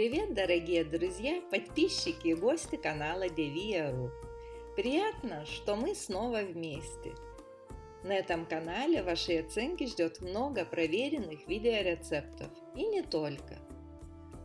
Привет, дорогие друзья, подписчики и гости канала Devia.ru. Приятно, что мы снова вместе. На этом канале вашей оценки ждет много проверенных видеорецептов и не только.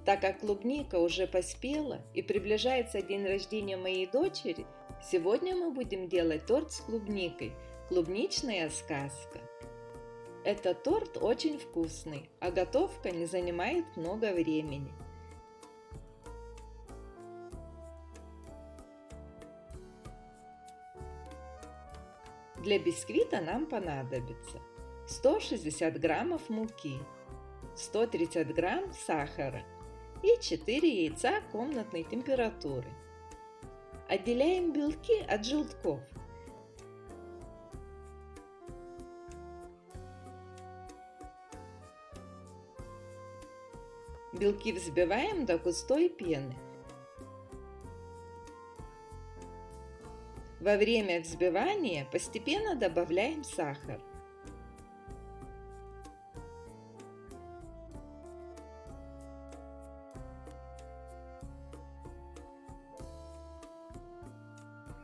Так как клубника уже поспела и приближается день рождения моей дочери, сегодня мы будем делать торт с клубникой «Клубничная сказка». Этот торт очень вкусный, а готовка не занимает много времени. Для бисквита нам понадобится 160 граммов муки, 130 грамм сахара и 4 яйца комнатной температуры. Отделяем белки от желтков. Белки взбиваем до густой пены. Во время взбивания постепенно добавляем сахар.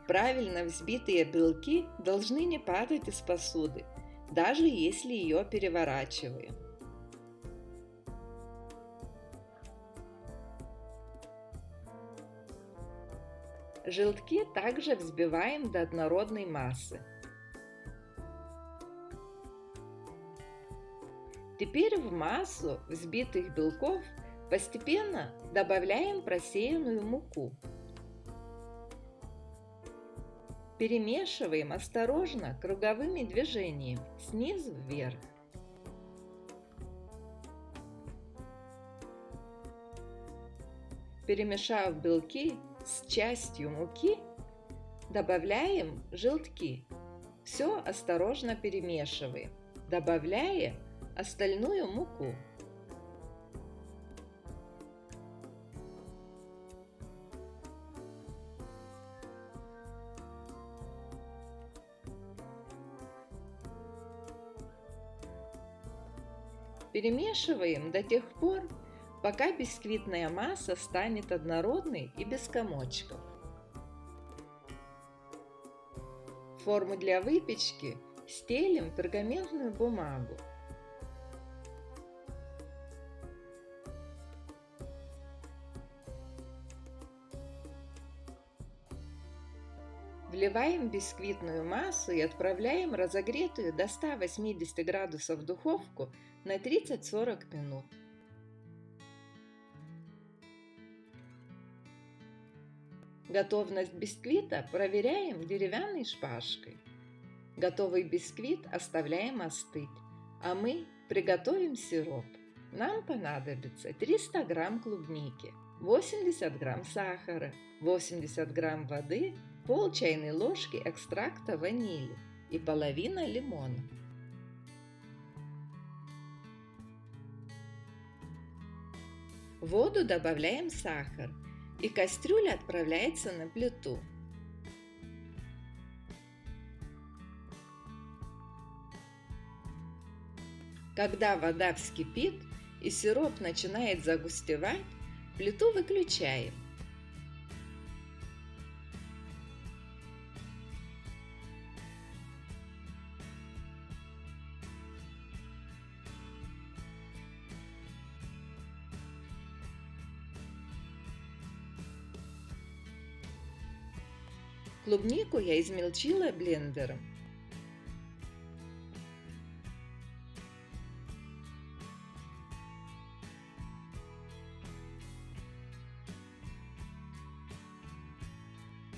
Правильно взбитые белки должны не падать из посуды, даже если ее переворачиваем. Желтки также взбиваем до однородной массы. Теперь в массу взбитых белков постепенно добавляем просеянную муку. Перемешиваем осторожно круговыми движениями снизу вверх. Перемешав белки с частью муки, добавляем желтки. Все осторожно перемешиваем, добавляя остальную муку. Перемешиваем до тех пор, пока бисквитная масса станет однородной и без комочков. Форму для выпечки стелим пергаментную бумагу. Вливаем бисквитную массу и отправляем разогретую до 180 градусов духовку на 30-40 минут. Готовность бисквита проверяем деревянной шпажкой. Готовый бисквит оставляем остыть, а мы приготовим сироп. Нам понадобится 300 грамм клубники, 80 грамм сахара, 80 грамм воды, пол чайной ложки экстракта ванили и половина лимона. В воду добавляем сахар, и кастрюля отправляется на плиту. Когда вода вскипит и сироп начинает загустевать, плиту выключаем. Клубнику я измельчила блендером.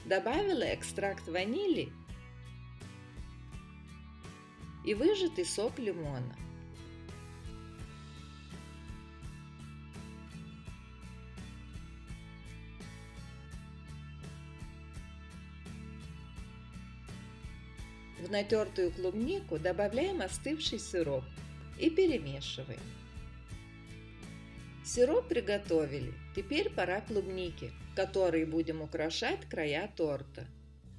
Добавила экстракт ванили и выжатый сок лимона. В натертую клубнику добавляем остывший сироп и перемешиваем. Сироп приготовили, теперь пора клубники, которой будем украшать края торта.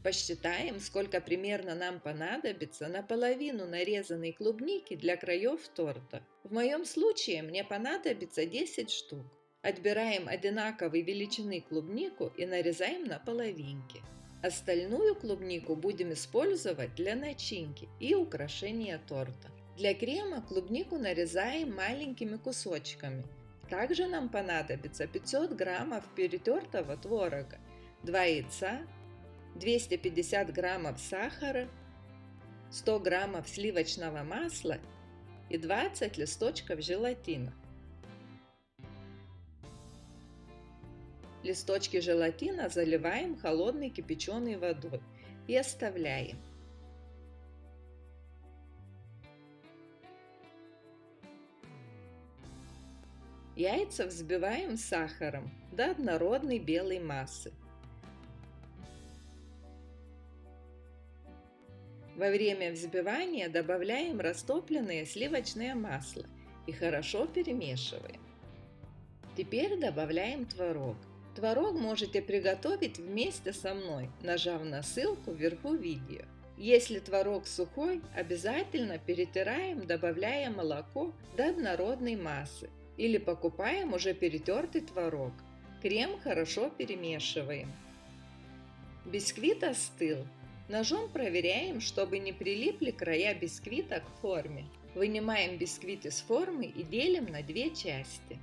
Посчитаем, сколько примерно нам понадобится наполовину нарезанной клубники для краев торта. В моем случае мне понадобится 10 штук. Отбираем одинаковой величины клубнику и нарезаем на половинки. Остальную клубнику будем использовать для начинки и украшения торта. Для крема клубнику нарезаем маленькими кусочками. Также нам понадобится 500 граммов перетертого творога, 2 яйца, 250 граммов сахара, 100 граммов сливочного масла и 20 листочков желатина. Листочки желатина заливаем холодной кипяченой водой и оставляем. Яйца взбиваем с сахаром до однородной белой массы. Во время взбивания добавляем растопленное сливочное масло и хорошо перемешиваем. Теперь добавляем творог. Творог можете приготовить вместе со мной, нажав на ссылку вверху видео. Если творог сухой, обязательно перетираем, добавляя молоко до однородной массы или покупаем уже перетертый творог. Крем хорошо перемешиваем. Бисквит остыл. Ножом проверяем, чтобы не прилипли края бисквита к форме. Вынимаем бисквит из формы и делим на две части.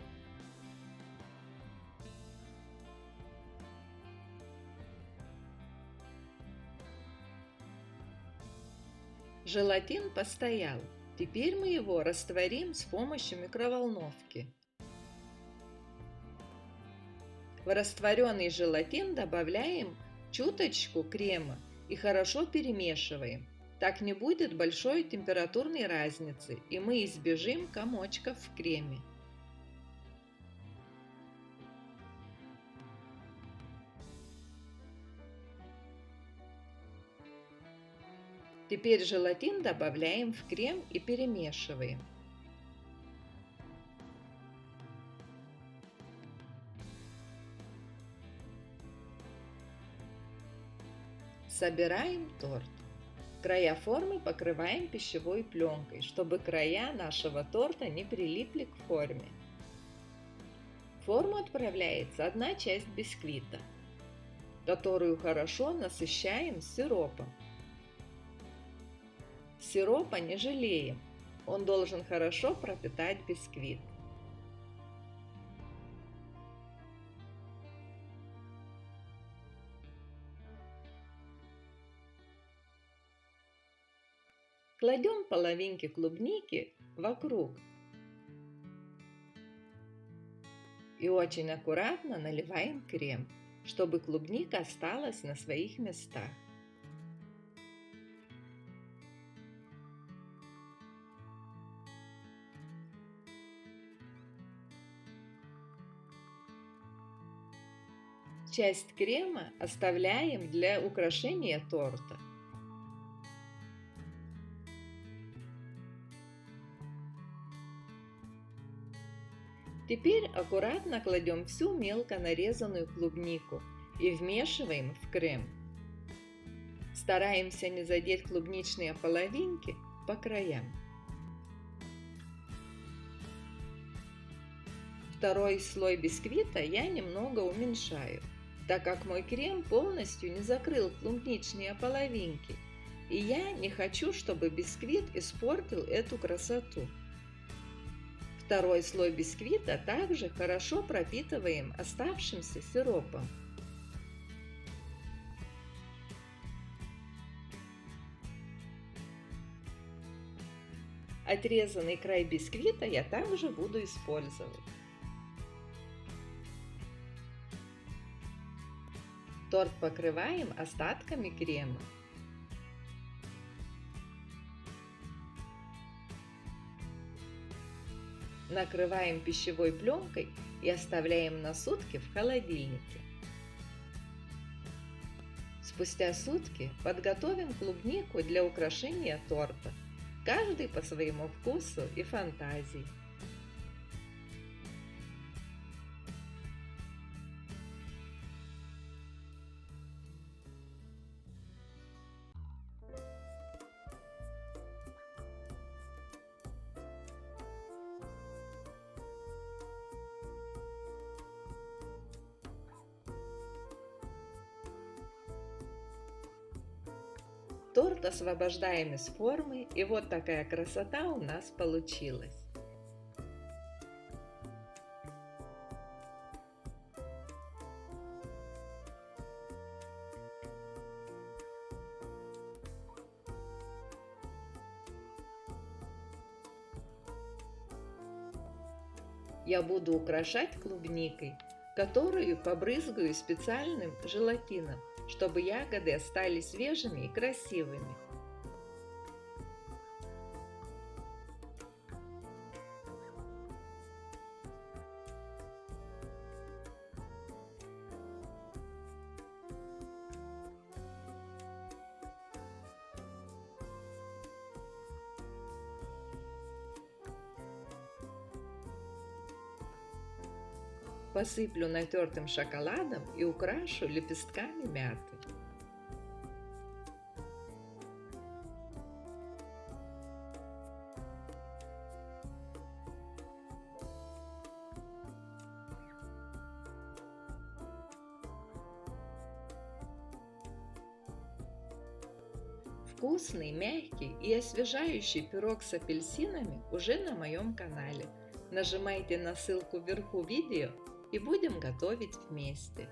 Желатин постоял. Теперь мы его растворим с помощью микроволновки. В растворенный желатин добавляем чуточку крема и хорошо перемешиваем. Так не будет большой температурной разницы, и мы избежим комочков в креме. Теперь желатин добавляем в крем и перемешиваем. Собираем торт. Края формы покрываем пищевой пленкой, чтобы края нашего торта не прилипли к форме. В форму отправляется одна часть бисквита, которую хорошо насыщаем сиропом. Сиропа не жалеем, он должен хорошо пропитать бисквит. Кладем половинки клубники вокруг и очень аккуратно наливаем крем, чтобы клубника осталась на своих местах. Часть крема оставляем для украшения торта. Теперь аккуратно кладем всю мелко нарезанную клубнику и вмешиваем в крем. Стараемся не задеть клубничные половинки по краям. Второй слой бисквита я немного уменьшаю, так как мой крем полностью не закрыл клубничные половинки, и я не хочу, чтобы бисквит испортил эту красоту. Второй слой бисквита также хорошо пропитываем оставшимся сиропом. Отрезанный край бисквита я также буду использовать. Торт покрываем остатками крема. Накрываем пищевой пленкой и оставляем на сутки в холодильнике. Спустя сутки подготовим клубнику для украшения торта, каждый по своему вкусу и фантазии. Торт освобождаем из формы, и вот такая красота у нас получилась. Я буду украшать клубникой, которую побрызгаю специальным желатином, чтобы ягоды остались свежими и красивыми. Посыплю натертым шоколадом и украшу лепестками мяты. Вкусный, мягкий и освежающий пирог с апельсинами уже на моем канале. Нажимайте на ссылку вверху видео и будем готовить вместе.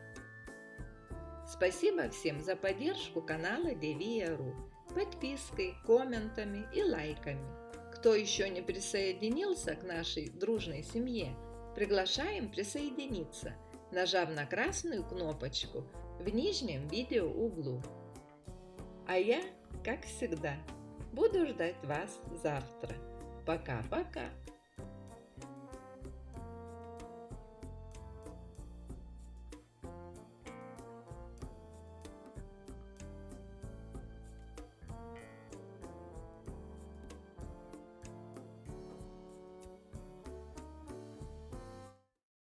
Спасибо всем за поддержку канала Devia.ru подпиской, комментами и лайками. Кто еще не присоединился к нашей дружной семье, приглашаем присоединиться, нажав на красную кнопочку в нижнем видео углу. А я, как всегда, буду ждать вас завтра. Пока-пока!